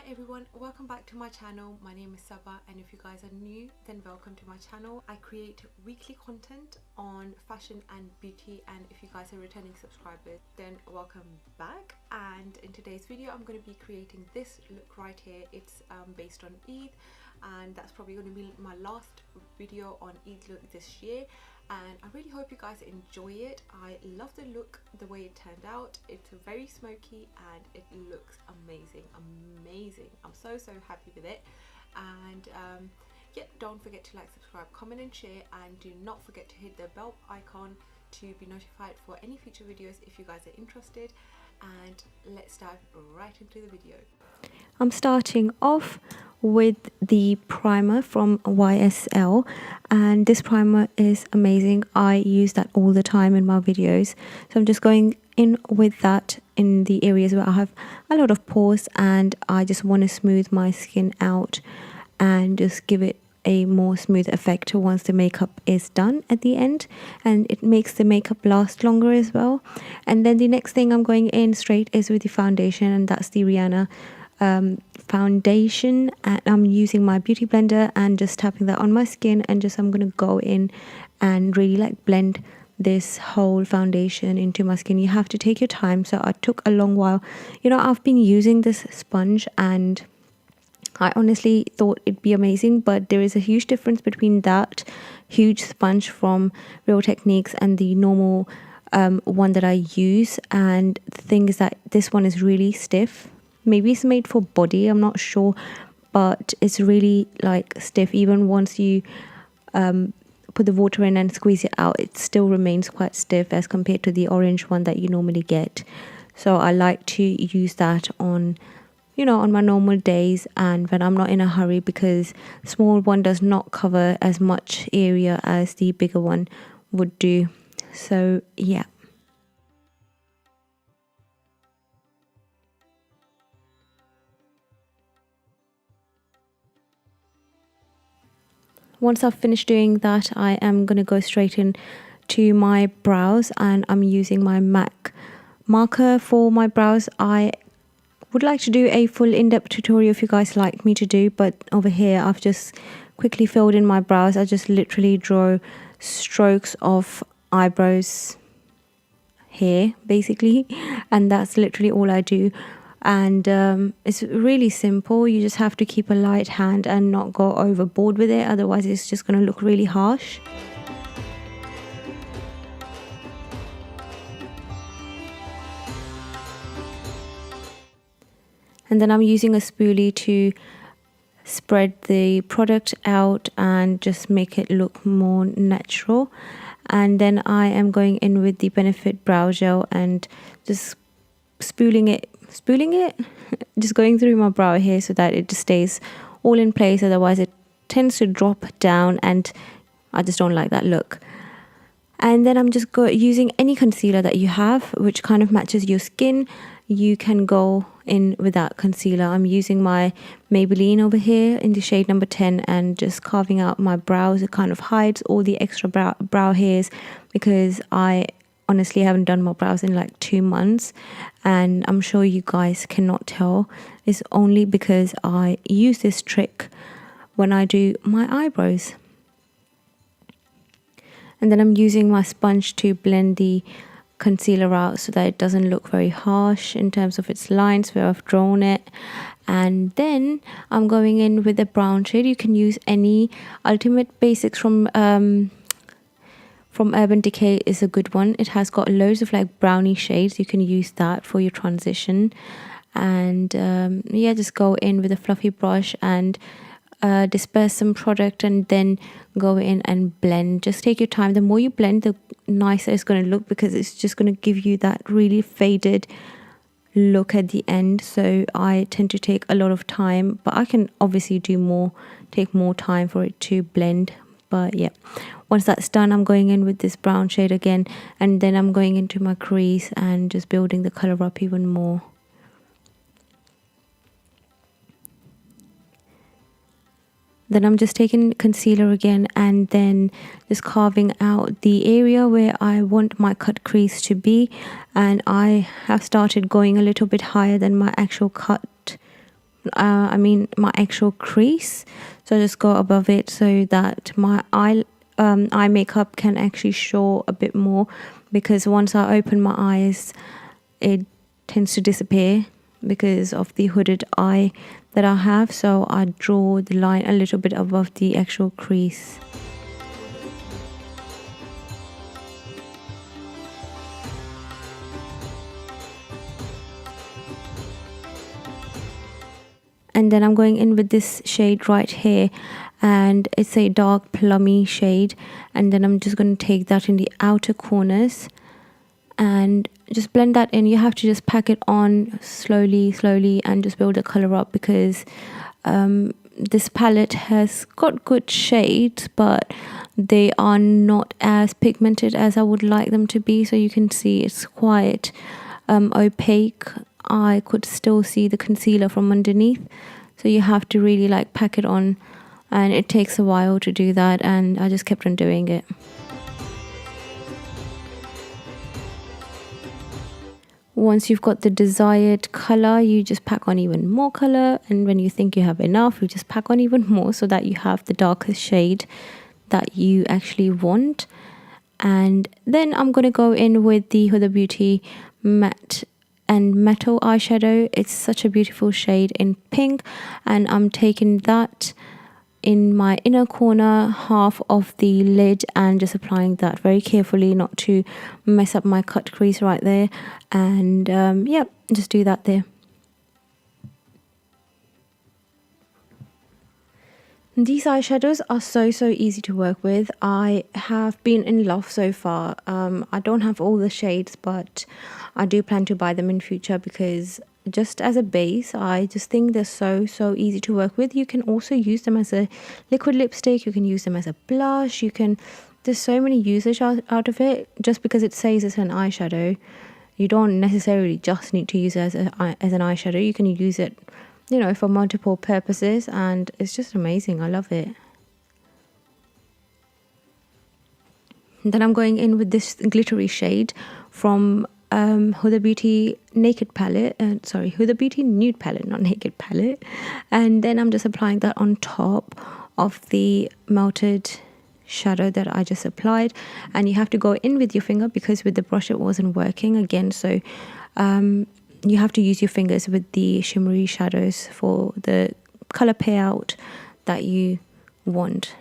Hi everyone, welcome back to my channel. My name is Saba, and if you guys are new, then welcome to my channel. I create weekly content on fashion and beauty, and if you guys are returning subscribers, then welcome back. And in today's video I'm going to be creating this look right here. It's based on Eid, and that's probably going to be my last video on Eid look this year, and I really hope you guys enjoy it. I love the look, the way it turned out. It's very smoky and it looks amazing. I'm so happy with it. And yeah, don't forget to like, subscribe, comment and share, and do not forget to hit the bell icon to be notified for any future videos if you guys are interested. And let's dive right into the video. I'm starting off with the primer from YSL, and this primer is amazing. I use that all the time in my videos, so I'm just going in with that in the areas where I have a lot of pores and I just want to smooth my skin out and just give it a more smooth effect once the makeup is done at the end, and it makes the makeup last longer as well. And then the next thing I'm going in straight is with the foundation, and that's the Rihanna foundation, and I'm using my beauty blender and just tapping that on my skin, and just I'm gonna go in and really like blend this whole foundation into my skin. You have to take your time, so I took a long while. You know, I've been using this sponge and I honestly thought it'd be amazing, but there is a huge difference between that huge sponge from Real Techniques and the normal one that I use. And the thing is that this one is really stiff. Maybe it's made for body, I'm not sure, but it's really like stiff. Even once you put the water in and squeeze it out, it still remains quite stiff as compared to the orange one that you normally get. So I like to use that on, you know, on my normal days and when I'm not in a hurry, because small one does not cover as much area as the bigger one would do. So yeah. Once I've finished doing that, I am going to go straight in to my brows, and I'm using my MAC marker for my brows. I would like to do a full in-depth tutorial if you guys like me to do, but over here I've just quickly filled in my brows. I just literally draw strokes of eyebrows here basically, and that's literally all I do. And it's really simple. You just have to keep a light hand and not go overboard with it, otherwise it's just going to look really harsh. And then I'm using a spoolie to spread the product out and just make it look more natural. And then I am going in with the Benefit Brow Gel and just spooling it just going through my brow here so that it just stays all in place, otherwise it tends to drop down and I just don't like that look. And then I'm just using any concealer that you have which kind of matches your skin. You can go in with that concealer. I'm using my Maybelline over here in the shade number 10 and just carving out my brows. It kind of hides all the extra brow hairs, because I honestly haven't done my brows in like 2 months, and I'm sure you guys cannot tell. It's only because I use this trick when I do my eyebrows. And then I'm using my sponge to blend the concealer out so that it doesn't look very harsh in terms of its lines where I've drawn it. And then I'm going in with a brown shade. You can use any. Ultimate Basics from Urban Decay is a good one. It has got loads of like brownie shades. You can use that for your transition. And yeah, just go in with a fluffy brush and disperse some product and then go in and blend. Just take your time. The more you blend, the nicer it's going to look, because it's just going to give you that really faded look at the end. So I tend to take a lot of time, but I can obviously take more time for it to blend. But yeah, once that's done, I'm going in with this brown shade again, and then I'm going into my crease and just building the color up even more. Then I'm just taking concealer again and then just carving out the area where I want my cut crease to be. And I have started going a little bit higher than my actual cut my actual crease. So I just go above it so that my eye makeup can actually show a bit more, because once I open my eyes it tends to disappear because of the hooded eye that I have. So I draw the line a little bit above the actual crease. And then I'm going in with this shade right here, and it's a dark plummy shade, and then I'm just going to take that in the outer corners and just blend that in. You have to just pack it on slowly and just build the color up, because this palette has got good shades, but they are not as pigmented as I would like them to be. So you can see it's quite opaque. I could still see the concealer from underneath, so you have to really like pack it on, and it takes a while to do that, and I just kept on doing it. Once you've got the desired color, you just pack on even more color, and when you think you have enough, you just pack on even more so that you have the darkest shade that you actually want. And then I'm going to go in with the Huda Beauty matte and metal eyeshadow. It's such a beautiful shade in pink, and I'm taking that in my inner corner half of the lid and just applying that very carefully, not to mess up my cut crease right there. And yeah, just do that there. These eyeshadows are so easy to work with. I have been in love so far. I don't have all the shades, but I do plan to buy them in future, because just as a base, I just think they're so easy to work with. You can also use them as a liquid lipstick, you can use them as a blush, there's so many usage out of it. Just because it says it's an eyeshadow, you don't necessarily just need to use it as an eyeshadow. You can use it, you know, for multiple purposes, and it's just amazing. I love it. And then I'm going in with this glittery shade from Huda Beauty Naked palette, Huda Beauty Nude palette, not Naked palette. And then I'm just applying that on top of the melted shadow that I just applied. And you have to go in with your finger, because with the brush it wasn't working again. So you have to use your fingers with the shimmery shadows for the color payout that you want.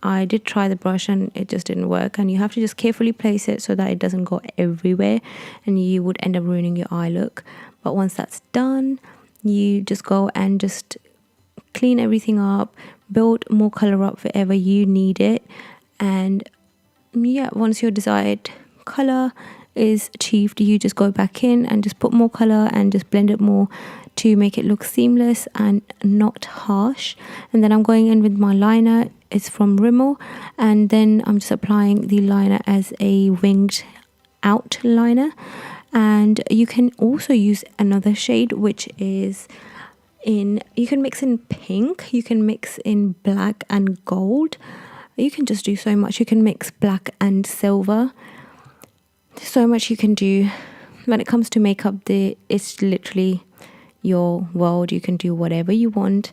I did try the brush and it just didn't work, and you have to just carefully place it so that it doesn't go everywhere and you would end up ruining your eye look. But once that's done, you just go and just clean everything up, build more color up wherever you need it. And yeah, once your desired color is achieved, you just go back in and just put more color and just blend it more to make it look seamless and not harsh. And then I'm going in with my liner. It's from Rimmel, and then I'm just applying the liner as a winged out liner. And you can also use another shade, which is you can mix in pink, you can mix in black and gold, you can just do so much. You can mix black and silver. There's so much you can do. When it comes to makeup, it's literally your world. You can do whatever you want,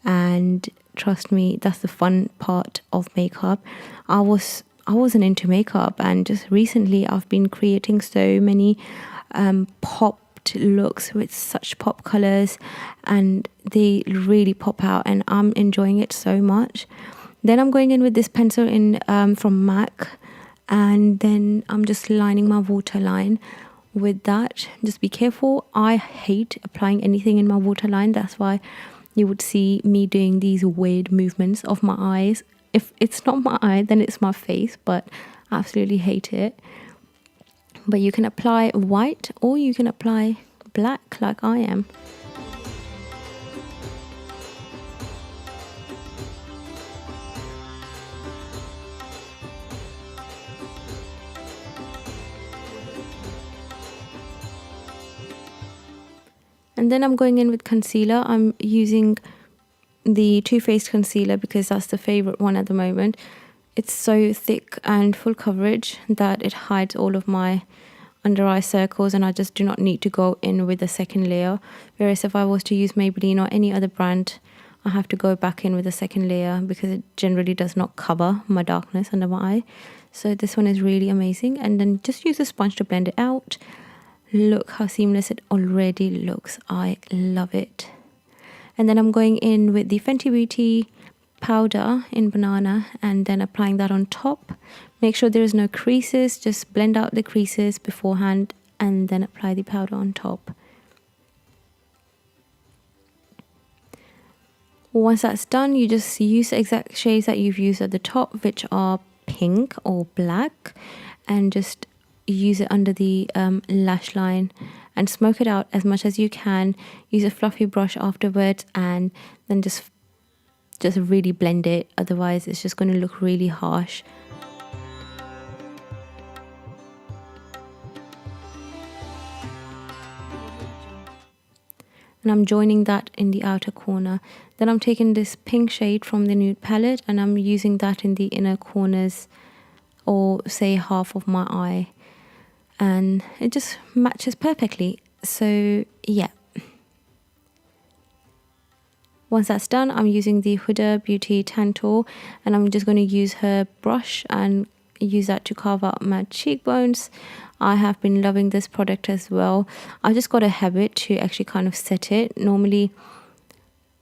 and trust me, that's the fun part of makeup. I wasn't into makeup, and just recently I've been creating so many popped looks with such pop colors, and they really pop out, and I'm enjoying it so much. Then I'm going in with this pencil from MAC, and then I'm just lining my waterline with that. Just be careful. I hate applying anything in my waterline. That's why you would see me doing these weird movements of my eyes. If it's not my eye, then it's my face, but I absolutely hate it. But you can apply white or you can apply black like I am. And then I'm going in with concealer. I'm using the Too Faced concealer because that's the favorite one at the moment. It's so thick and full coverage that it hides all of my under eye circles, and I just do not need to go in with a second layer. Whereas if I was to use Maybelline or any other brand, I have to go back in with a second layer because it generally does not cover my darkness under my eye. So this one is really amazing. And then just use a sponge to blend it out. Look how seamless it already looks. I love it. And then I'm going in with the Fenty Beauty powder in Banana and then applying that on top. Make sure there is no creases. Just blend out the creases beforehand and then apply the powder on top. Once that's done, you just use the exact shades that you've used at the top, which are pink or black, and just use it under the lash line and smoke it out as much as you can. Use a fluffy brush afterwards and then just really blend it, otherwise it's just going to look really harsh. And I'm joining that in the outer corner. Then I'm taking this pink shade from the Nude palette and I'm using that in the inner corners, or say half of my eye, and it just matches perfectly. So yeah, once that's done, I'm using the Huda Beauty Tantour and I'm just going to use her brush and use that to carve out my cheekbones. I have been loving this product as well. I just got a habit to actually kind of set it. Normally,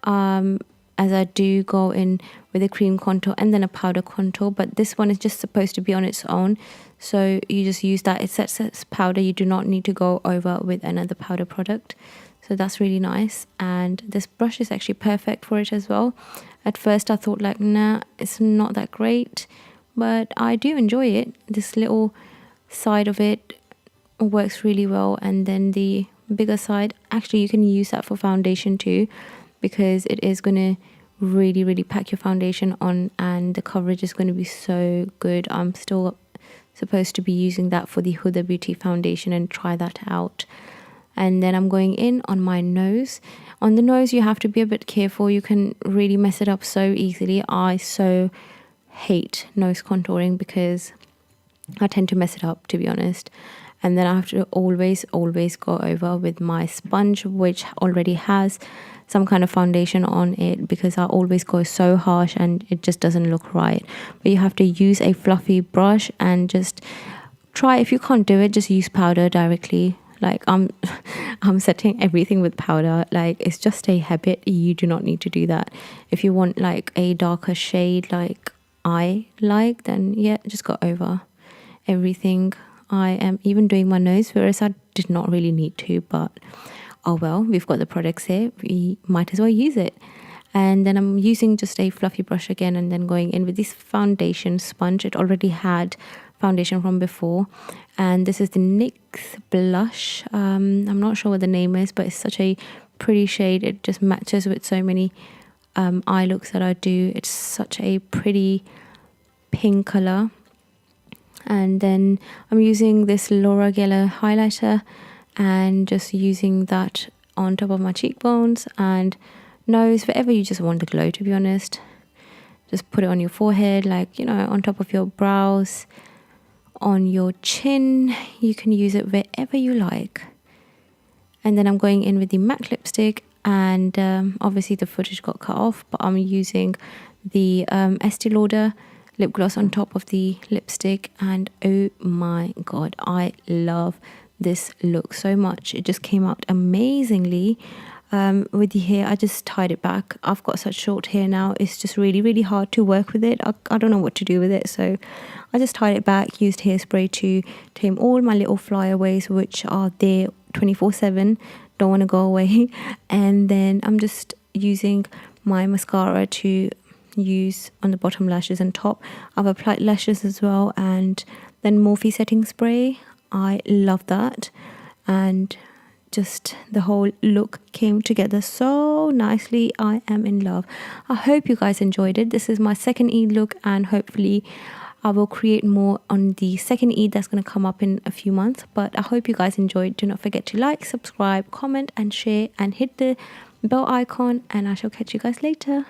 as I do go in with a cream contour and then a powder contour, but this one is just supposed to be on its own. So you just use that. It sets as powder. You do not need to go over with another powder product. So that's really nice. And this brush is actually perfect for it as well. At first I thought like, nah, it's not that great, but I do enjoy it. This little side of it works really well, and then the bigger side, actually you can use that for foundation too, because it is going to really pack your foundation on and the coverage is going to be so good. I'm still supposed to be using that for the Huda Beauty foundation and try that out. And then I'm going in on my nose. On the nose you have to be a bit careful. You can really mess it up so easily. I so hate nose contouring because I tend to mess it up, to be honest. And then I have to always go over with my sponge, which already has some kind of foundation on it, because I always go so harsh and it just doesn't look right. But you have to use a fluffy brush and just try. If you can't do it, just use powder directly. Like I'm setting everything with powder. Like it's just a habit. You do not need to do that. If you want like a darker shade like I like, then yeah, just go over everything. I am even doing my nose, whereas I did not really need to, but oh well, we've got the products here, we might as well use it. And then I'm using just a fluffy brush again and then going in with this foundation sponge. It already had foundation from before, and this is the NYX blush. I'm not sure what the name is, but it's such a pretty shade. It just matches with so many eye looks that I do. It's such a pretty pink color. And then I'm using this Laura Geller highlighter and just using that on top of my cheekbones and nose, wherever you just want the glow, to be honest. Just put it on your forehead, like, you know, on top of your brows, on your chin. You can use it wherever you like. And then I'm going in with the MAC lipstick, and obviously the footage got cut off, but I'm using the Estee Lauder lip gloss on top of the lipstick, and oh my god, I love this look so much. It just came out amazingly. With the hair, I just tied it back. I've got such short hair now, it's just really hard to work with it. I don't know what to do with it, so I just tied it back, used hairspray to tame all my little flyaways, which are there 24/7, don't want to go away. And then I'm just using my mascara to use on the bottom lashes and top. I've applied lashes as well, and then Morphe setting spray. I love that, and just the whole look came together so nicely. I am in love. I hope you guys enjoyed it. This is my second Eid look, and hopefully I will create more on the second Eid that's going to come up in a few months. But I hope you guys enjoyed. Do not forget to like, subscribe, comment and share, and hit the bell icon, and I shall catch you guys later.